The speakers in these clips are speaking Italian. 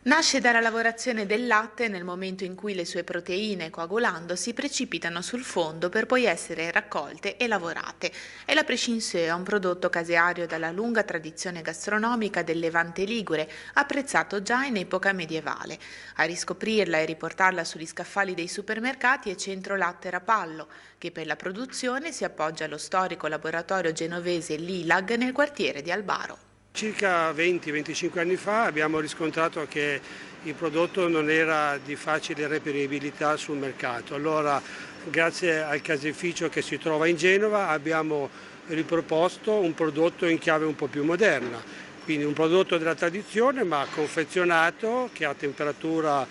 Nasce dalla lavorazione del latte nel momento in cui le sue proteine, coagulandosi, precipitano sul fondo per poi essere raccolte e lavorate. È la prescinsea, un prodotto caseario dalla lunga tradizione gastronomica del Levante ligure, apprezzato già in epoca medievale. A riscoprirla e riportarla sugli scaffali dei supermercati è Centro Latte Rapallo, che per la produzione si appoggia allo storico laboratorio genovese Lilag nel quartiere di Albaro. Circa 20-25 anni fa abbiamo riscontrato che il prodotto non era di facile reperibilità sul mercato. Allora, grazie al caseificio che si trova in Genova, abbiamo riproposto un prodotto in chiave un po' più moderna. Quindi un prodotto della tradizione ma confezionato, che a temperatura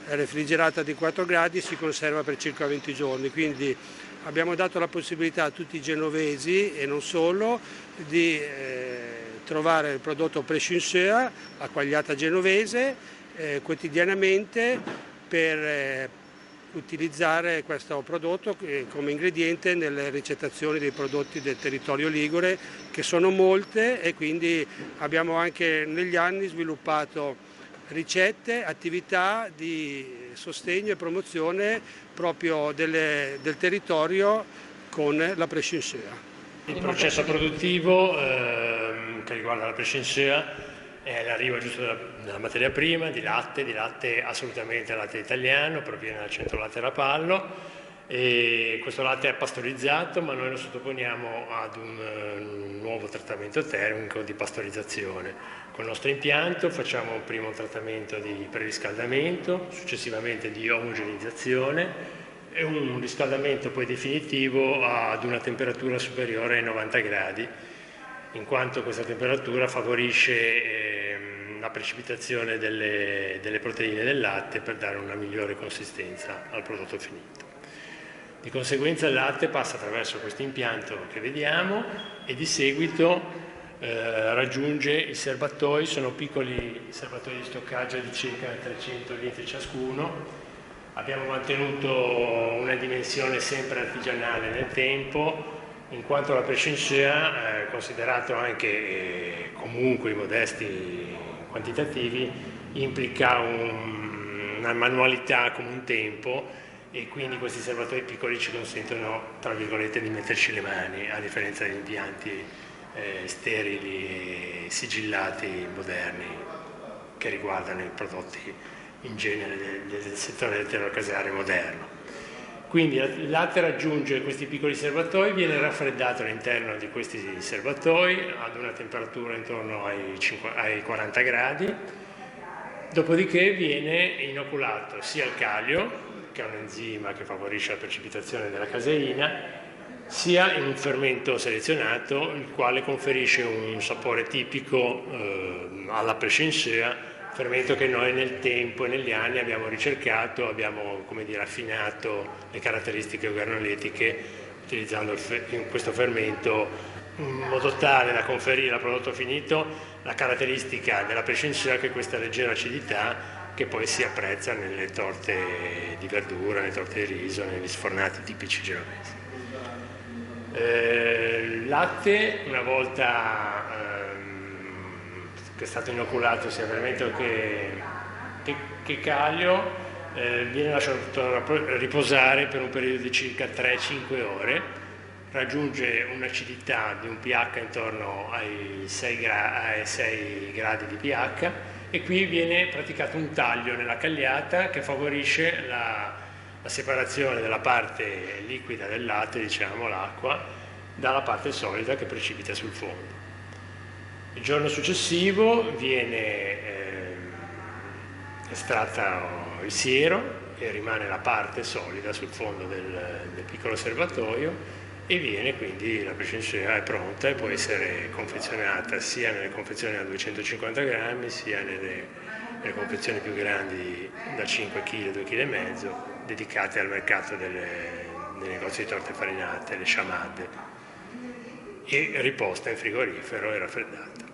refrigerata di 4 gradi si conserva per circa 20 giorni. Quindi abbiamo dato la possibilità a tutti i genovesi e non solo di trovare il prodotto prescinsea, la quagliata genovese, quotidianamente per utilizzare questo prodotto come ingrediente nelle ricettazioni dei prodotti del territorio ligure, che sono molte, e quindi abbiamo anche negli anni sviluppato ricette, attività di sostegno e promozione proprio del territorio con la prescinsea. Il processo produttivo che riguarda la prescinsea è l'arrivo giusto della materia prima, di latte assolutamente latte italiano, proviene dal Centro Latte Rapallo, e questo latte è pastorizzato, ma noi lo sottoponiamo ad un nuovo trattamento termico di pastorizzazione. Con il nostro impianto facciamo prima un trattamento di preriscaldamento, successivamente di omogenizzazione, e un riscaldamento poi definitivo ad una temperatura superiore ai 90 gradi, in quanto questa temperatura favorisce la precipitazione delle proteine del latte per dare una migliore consistenza al prodotto finito. Di conseguenza il latte passa attraverso questo impianto che vediamo e di seguito raggiunge i serbatoi. Sono piccoli serbatoi di stoccaggio di circa 300 litri ciascuno. Abbiamo mantenuto una dimensione sempre artigianale nel tempo, in quanto la prescinsea, considerato anche comunque i modesti quantitativi, implica una manualità come un tempo, e quindi questi serbatoi piccoli ci consentono, tra virgolette, di metterci le mani, a differenza degli impianti sterili e sigillati moderni che riguardano i prodotti in genere del settore del terrocaseario moderno. Quindi il latte raggiunge questi piccoli serbatoi, viene raffreddato all'interno di questi serbatoi ad una temperatura intorno ai 40 gradi, dopodiché viene inoculato sia il calio, che è un enzima che favorisce la precipitazione della caseina, sia in un fermento selezionato, il quale conferisce un sapore tipico alla prescinsea, fermento che noi nel tempo e negli anni abbiamo ricercato, abbiamo, come dire, affinato le caratteristiche organolettiche utilizzando in questo fermento, in modo tale da conferire al prodotto finito la caratteristica della prescinsea, che è questa leggera acidità che poi si apprezza nelle torte di verdura, nelle torte di riso, negli sfornati tipici genovesi. Il latte, una volta che è stato inoculato sia fermento che calio, viene lasciato riposare per un periodo di circa 3-5 ore, raggiunge un'acidità di un pH intorno ai 6 gradi di pH, e qui viene praticato un taglio nella cagliata che favorisce la separazione della parte liquida del latte, diciamo l'acqua, dalla parte solida che precipita sul fondo. Il giorno successivo viene estratta il siero e rimane la parte solida sul fondo del piccolo serbatoio, e viene quindi la prescinsea è pronta e può essere confezionata sia nelle confezioni da 250 grammi sia nelle confezioni più grandi da 5 kg, 2 kg e mezzo, dedicate al mercato dei negozi di torte farinate, le sciamadde, e riposta in frigorifero e raffreddata.